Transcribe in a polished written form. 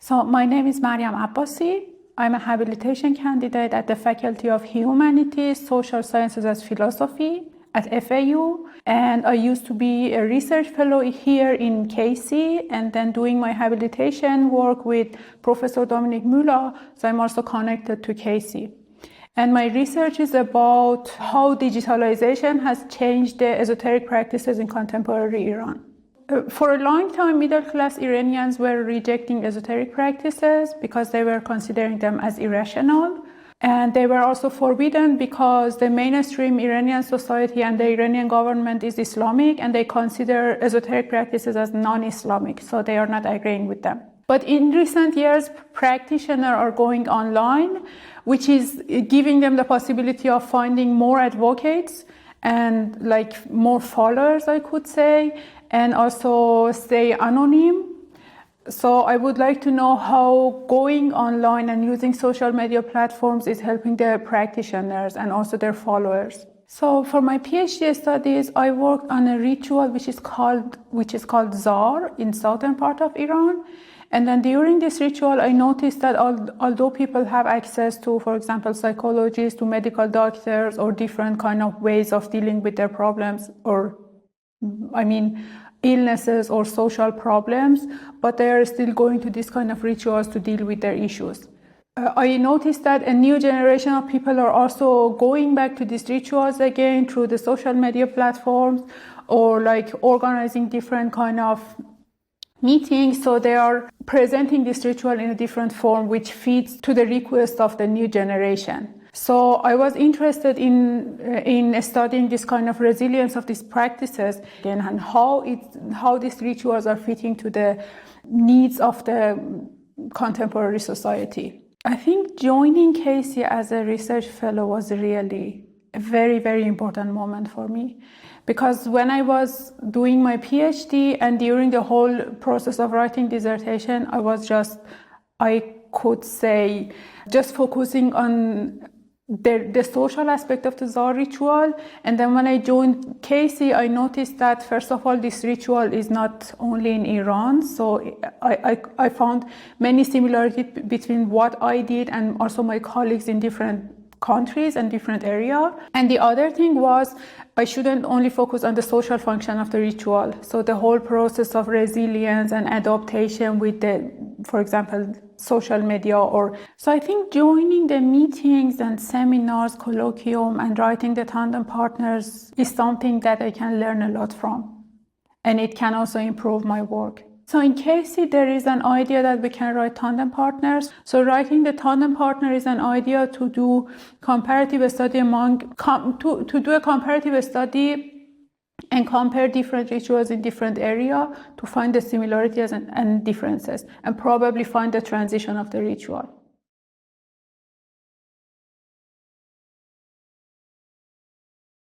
So my name is Maryam Abbasi. I'm a habilitation candidate at the Faculty of Humanities, Social Sciences and Philosophy at FAU. And I used to be a research fellow here in KC and then doing my habilitation work with Professor Dominic Müller. So I'm also connected to KC. And my research is about how digitalization has changed the esoteric practices in contemporary Iran. For a long time, middle-class Iranians were rejecting esoteric practices because they were considering them as irrational. And they were also forbidden because the mainstream Iranian society and the Iranian government is Islamic, and they consider esoteric practices as non-Islamic, so they are not agreeing with them. But in recent years, practitioners are going online, which is giving them the possibility of finding more advocates and more followers, I could say, and also stay anonymous. So I would like to know how going online and using social media platforms is helping the practitioners and also their followers. So for my PhD studies, I worked on a ritual which is called Zar in southern part of Iran. And then during this ritual, I noticed that although people have access to, for example, psychologists, to medical doctors, or different kind of ways of dealing with their problems, illnesses or social problems, but they are still going to this kind of rituals to deal with their issues. I noticed that a new generation of people are also going back to these rituals again through the social media platforms, or organizing different kind of meetings. So they are presenting this ritual in a different form, which feeds to the request of the new generation. So I was interested in studying this kind of resilience of these practices and how these rituals are fitting to the needs of the contemporary society. I think joining KC as a research fellow was really a very, very important moment for me, because when I was doing my PhD and during the whole process of writing dissertation, I could say, just focusing on the social aspect of the Zar ritual. And then when I joined KC, I noticed that, first of all, this ritual is not only in Iran. So I found many similarities between what I did and also my colleagues in different countries and different areas. And the other thing was, I shouldn't only focus on the social function of the ritual. So the whole process of resilience and adaptation with for example, social media. So I think joining the meetings and seminars, colloquium, and writing the tandem partners is something that I can learn a lot from. And it can also improve my work. So in KC, there is an idea that we can write tandem partners. So writing the tandem partner is an idea to do comparative study to do a comparative study and compare different rituals in different areas to find the similarities and differences, and probably find the transition of the ritual.